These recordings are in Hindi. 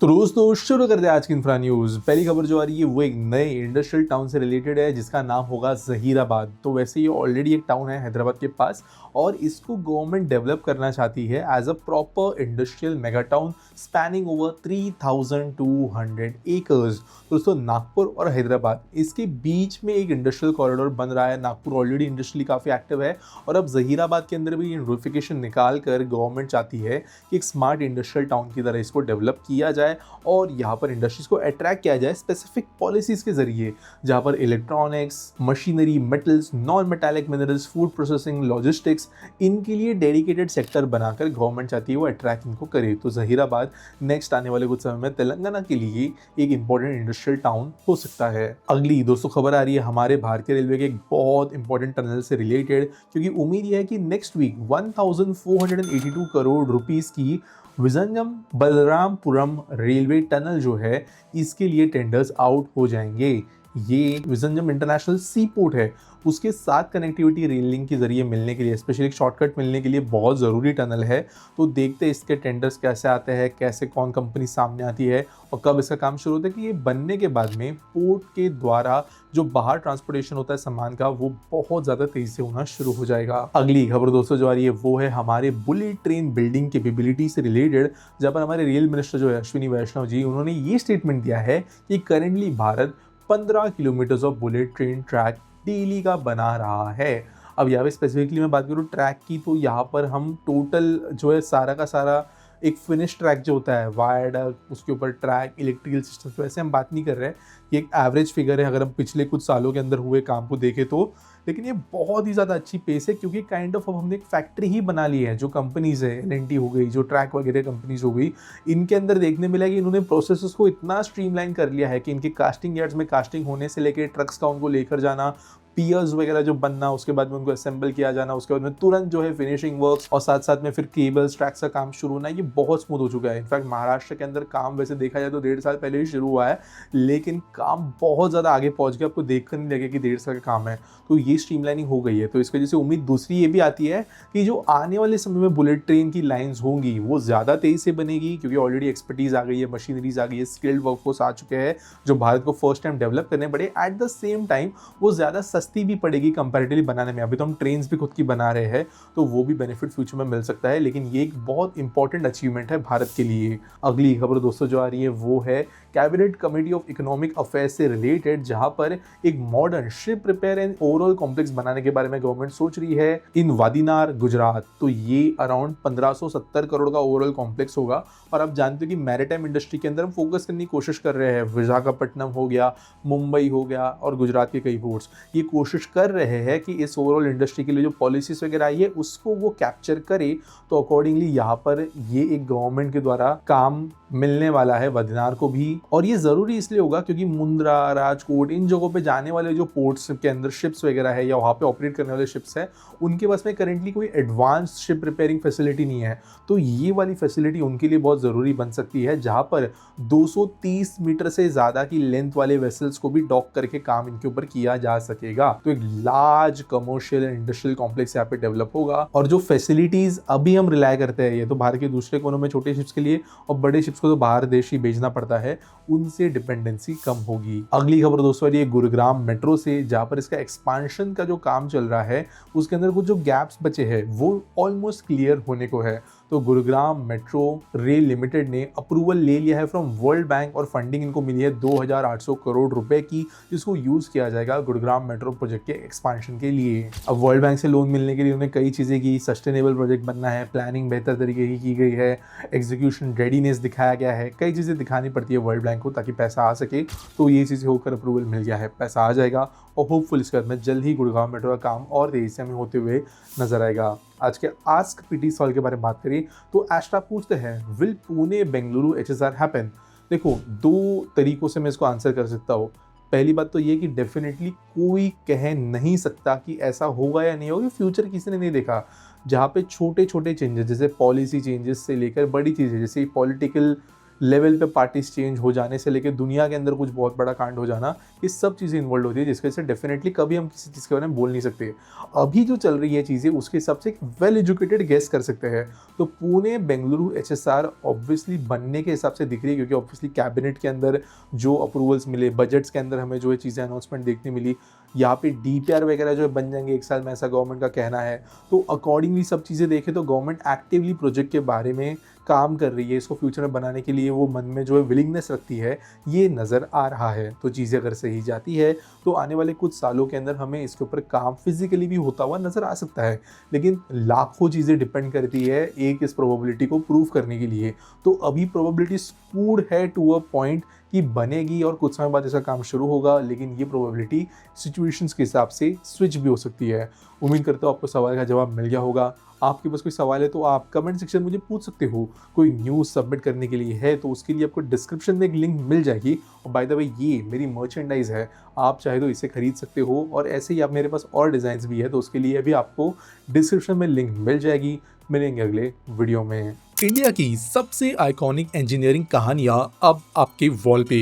तो दोस्तों शुरू करते हैं आज की इंफ्रा न्यूज़। पहली खबर जो आ रही है वो एक नए इंडस्ट्रियल टाउन से रिलेटेड है जिसका नाम होगा ज़हीराबाद। तो वैसे ये ऑलरेडी एक टाउन है हैदराबाद के पास और इसको गवर्नमेंट डेवलप करना चाहती है as a proper industrial mega town spanning over 3200 acres. दोस्तों नागपुर और हैदराबाद इसके बीच में एक इंडस्ट्रियल कॉरिडोर बन रहा है। नागपुर ऑलरेडी इंडस्ट्रियली काफ़ी एक्टिव है और अब ज़हीराबाद के अंदर भी नोटिफिकेशन निकाल कर गवर्नमेंट चाहती है कि एक स्मार्ट इंडस्ट्रियल टाउन की तरह इसको डेवलप किया जाए और यहाँ पर इंडस्ट्रीज को अट्रैक्ट किया जाए स्पेसिफिक पॉलिसीज के जरिए, जहाँ पर electronics, machinery, metals, non metallic minerals, food processing, logistics, इनके लिए डेडिकेटेड सेक्टर बनाकर गवर्नमेंट चाहती है वो अट्रैक्ट इनको करे। तो ज़हीराबाद नेक्स्ट आने वाले कुछ समय में तेलंगाना के लिए एक इंपॉर्टेंट इंडस्ट्रियल टाउन हो सकता है। अगली दोस्तों खबर आ रही है हमारे भारतीय रेलवे के एक बहुत इंपॉर्टेंट टनल से रिलेटेड, क्योंकि उम्मीद यह है कि नेक्स्ट वीक 1482 करोड़ रुपीस की विजंगम बलरामपुरम रेलवे टनल जो है इसके लिए टेंडर्स आउट हो जाएंगे। ये विजंगम इंटरनेशनल सी पोर्ट है, उसके साथ कनेक्टिविटी रेल लिंक के जरिए मिलने के लिए, स्पेशली एक शॉर्टकट मिलने के लिए बहुत ज़रूरी टनल है। तो देखते हैं इसके टेंडर्स कैसे आते हैं, कैसे कौन कंपनी सामने आती है और कब इसका काम शुरू होता है कि ये बनने के बाद में पोर्ट के द्वारा जो बाहर ट्रांसपोर्टेशन होता है सामान का वो बहुत ज़्यादा तेज़ी से होना शुरू हो जाएगा। अगली खबर दोस्तों जो आ रही है वो है हमारे बुलेट ट्रेन बिल्डिंग कैपेबिलिटी से रिलेटेड, जहाँ पर हमारे रेल मिनिस्टर जो है अश्विनी वैष्णव जी, उन्होंने ये स्टेटमेंट दिया है कि currently Bharat 15 kilometre of bullet train track daily का बना रहा है। अब यहाँ पे स्पेसिफिकली मैं बात करूँ ट्रैक की, तो यहाँ पर हम टोटल जो है सारा का सारा एक फिनिश ट्रैक जो होता है, वायरडक्ट, उसके ऊपर ट्रैक, इलेक्ट्रिकल सिस्टम, वैसे हम बात नहीं कर रहे हैं। ये एक एवरेज फिगर है अगर हम पिछले कुछ सालों के अंदर हुए काम को देखें तो, लेकिन ये बहुत ही ज़्यादा अच्छी पेस है क्योंकि काइंड ऑफ अब हमने एक फैक्ट्री ही बना ली है। जो कंपनीज़ है, एल हो गई, जो ट्रैक वगैरह कंपनीज हो गई, इनके अंदर देखने मिला कि इन्होंने प्रोसेसेस को इतना स्ट्रीमलाइन कर लिया है कि इनके कास्टिंग यार्ड्स में कास्टिंग होने से लेकर ट्रक्स का उनको लेकर जाना, पियर्स वगैरह जो बनना, उसके बाद में उनको असेंबल किया जाना, उसके बाद में तुरंत जो है फिनिशिंग वर्क्स और साथ साथ में फिर केबल्स, ट्रैक्स का काम शुरू होना, ये बहुत स्मूथ हो चुका है। इनफैक्ट महाराष्ट्र के अंदर काम वैसे देखा जाए तो 1.5 साल पहले ही शुरू हुआ है, लेकिन काम बहुत ज़्यादा आगे पहुंच गया। आपको देखकर नहीं लगे कि 1.5 साल का काम है। तो ये स्ट्रीमलाइनिंग हो गई है। तो इसकी वजह से उम्मीद दूसरी ये भी आती है कि जो आने वाले समय में बुलेट ट्रेन की लाइन्स होंगी वो ज़्यादा तेज़ी से बनेगी, क्योंकि ऑलरेडी एक्सपर्टीज़ आ गई है, मशीनरीज आ गई है, स्किल्ड वर्कफोर्स आ चुके हैं जो भारत को फर्स्ट टाइम डेवलप करने पड़े। एट द सेम टाइम वो ज़्यादा सस्ती भी पड़ेगी कंपैरेटिवली बनाने में। अभी तो हम ट्रेन्स भी खुद की बना रहे हैं, तो वो भी बेनिफिट फ्यूचर में मिल सकता है, लेकिन ये एक बहुत इंपॉर्टेंट अचीवमेंट है भारत के लिए। अगली खबर दोस्तों जो आ रही है वो है cabinet committee of economic affairs से रिलेटेड, जहां पर एक modern ship repair and overall complex बनाने के बारे में गवर्नमेंट सोच रही है इन वादीनार गुजरात। तो ये अराउंड 1570 करोड़ का ओवरऑल कॉम्प्लेक्स होगा। और आप जानते हो कि मैरिटाइम इंडस्ट्री के अंदर हम फोकस करने की कोशिश कर रहे हैं। विशाखापट्टनम हो गया, मुंबई हो गया और गुजरात के कई पोर्ट्स ये कोशिश कर रहे हैं कि इस ओवरऑल इंडस्ट्री के लिए जो पॉलिसीज वगैरह आई है उसको वो कैप्चर करे। तो अकॉर्डिंगली यहाँ पर ये एक गवर्नमेंट के द्वारा काम मिलने वाला है वादीनार को भी। और ये ज़रूरी इसलिए होगा क्योंकि मुंद्रा, राजकोट, इन जगहों पे जाने वाले जो पोर्ट्स के अंदर शिप्स वगैरह है या वहाँ पे ऑपरेट करने वाले शिप्स है, उनके पास में करेंटली कोई एडवांस शिप रिपेयरिंग फैसिलिटी नहीं है। तो ये वाली फैसिलिटी उनके लिए बहुत ज़रूरी बन सकती है, जहाँ पर 230 मीटर से ज़्यादा की लेंथ वाले वेसल्स को भी डॉक करके काम इनके ऊपर किया जा सकेगा। तो एक large commercial and industrial complex यहाँ पे डेवलप होगा। और जो फैसिलिटीज़ अभी हम रिलाय करते हैं, ये तो भारत के दूसरे कोनों में छोटे शिप्स के लिए, और बड़े शिप्स को तो बाहर देश ही भेजना पड़ता है, उनसे डिपेंडेंसी कम होगी। अगली खबर दोस्तों ये गुरुग्राम मेट्रो से, जहाँ पर इसका एक्सपांशन का जो काम चल रहा है उसके अंदर कुछ जो गैप्स बचे हैं वो ऑलमोस्ट क्लियर होने को है। तो गुरुग्राम मेट्रो रेल लिमिटेड ने अप्रूवल ले लिया है फ्रॉम वर्ल्ड बैंक और फंडिंग इनको मिली है 2800 करोड़ रुपए की, जिसको यूज किया जाएगा गुरुग्राम मेट्रो प्रोजेक्ट के एक्सपांशन के लिए। अब वर्ल्ड बैंक से लोन मिलने के लिए उन्होंने कई चीज़ें की, सस्टेनेबल प्रोजेक्ट बनना है, प्लानिंग बेहतर तरीके की गई है, एग्जीक्यूशन रेडीनेस दिखाया गया है, कई चीज़ें दिखानी पड़ती है वर्ल्ड बैंक को ताकि पैसा आ सके। तो ये चीज़ें होकर अप्रूवल मिल गया है, पैसा आ जाएगा और होपफुल इसके बाद में जल्द ही गुरुग्राम मेट्रो का काम और तेजी से हमें होते हुए नजर आएगा। आज के आस्क पीटी सवाल के बारे में बात करें तो एस्ट्रा पूछते हैं, will Pune Bengaluru HSR happen? देखो, दो तरीकों से मैं इसको आंसर कर सकता हूँ। पहली बात तो ये कि डेफिनेटली कोई कह नहीं सकता कि ऐसा होगा या नहीं होगा, फ्यूचर किसी ने नहीं देखा। जहाँ पे छोटे छोटे चेंजेस, जैसे पॉलिसी चेंजेस से लेकर बड़ी चीज़ें जैसे पॉलिटिकल लेवल पे पार्टीज चेंज हो जाने से लेकर दुनिया के अंदर कुछ बहुत बड़ा कांड हो जाना, ये सब चीज़ें इन्वॉल्व होती है, जिसकी वजह से डेफिनेटली कभी हम किसी चीज़ के बारे में बोल नहीं सकते। अभी जो चल रही है चीज़ें उसके हिसाब से एक वेल एजुकेटेड गेस कर सकते हैं। तो पुणे बेंगलुरु एचएसआर ऑब्वियसली बनने के हिसाब से दिख रही है, क्योंकि ऑब्वियसली कैबिनेट के अंदर जो अप्रूवल्स मिले, बजट्स के अंदर हमें जो है चीज़ें अनाउंसमेंट देखने मिली, यहाँ पे डीपीआर वगैरह जो है बन जाएंगे 1 साल में, ऐसा गवर्नमेंट का कहना है। तो अकॉर्डिंगली सब चीज़ें देखें तो गवर्नमेंट एक्टिवली प्रोजेक्ट के बारे में काम कर रही है, इसको फ्यूचर में बनाने के लिए वो मन में जो है विलिंगनेस रखती है, ये नज़र आ रहा है। तो चीज़ें अगर सही जाती है तो आने वाले कुछ सालों के अंदर हमें इसके ऊपर काम फिजिकली भी होता हुआ नज़र आ सकता है, लेकिन लाखों चीज़ें डिपेंड करती है एक इस प्रोबेबिलिटी को प्रूव करने के लिए। तो अभी प्रोबेबिलिटी स्कूड है टू अ पॉइंट कि बनेगी और कुछ समय बाद इसका काम शुरू होगा, लेकिन ये प्रोबेबिलिटी सिचुएशंस के हिसाब से स्विच भी हो सकती है। उम्मीद करता हूँ आपको सवाल का जवाब मिल गया होगा। आपके पास कोई सवाल है तो आप कमेंट सेक्शन में मुझे पूछ सकते हो। कोई न्यूज़ सबमिट करने के लिए है तो उसके लिए आपको डिस्क्रिप्शन में एक लिंक मिल जाएगी। और बाय द वे ये मेरी मर्चेंडाइज है, आप चाहे तो इसे खरीद सकते हो, और ऐसे ही आप मेरे पास और डिज़ाइंस भी है तो उसके लिए भी आपको डिस्क्रिप्शन में लिंक मिल जाएगी। मिलेंगे अगले वीडियो में। इंडिया की सबसे आइकॉनिक इंजीनियरिंग कहानियां अब आपके वॉल पे।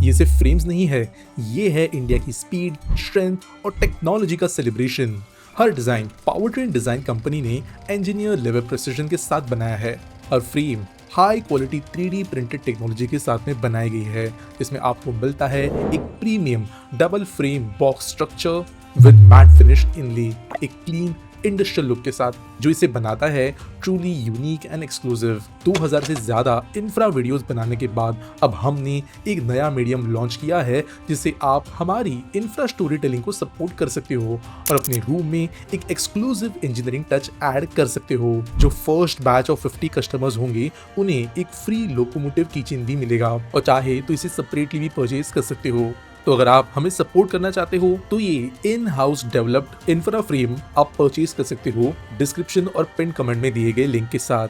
ये सिर्फ फ्रेम्स नहीं है, ये है इंडिया की स्पीड, स्ट्रेंथ और टेक्नोलॉजी का सेलिब्रेशन। हर डिजाइन पावरट्रेन डिजाइन कंपनी ने इंजीनियर लेवल प्रिसिजन के साथ बनाया है। हर frame high quality 3D printed technology के साथ में बनाई गई है। इसमें आपको मिलता है एक premium double frame box structure with matte finish inlay, एक क्लीन इंडस्ट्रियल लुक के साथ, जो इसे बनाता है ट्रूली यूनिक एंड एक्सक्लूसिव। 2000 से ज़्यादा इंफ्रा वीडियोस बनाने के बाद अब हमने एक नया मीडियम लॉन्च किया है, जिससे आप हमारी इंफ्रा स्टोरी टेलिंग को सपोर्ट कर सकते हो और अपने रूम में एक एक्सक्लूसिव इंजीनियरिंग टच ऐड कर सकते हो। जो फर्स्ट बैच ऑफ 50 कस्टमर्स होंगे उन्हें एक फ्री लोकोमोटिव किचन भी मिलेगा, और चाहे तो इसे सेपरेटली भी परचेज कर सकते हो। तो अगर आप हमें सपोर्ट करना चाहते हो तो ये in house developed infra frame आप परचेज कर सकते हो डिस्क्रिप्शन और पिन कमेंट में दिए गए लिंक के साथ।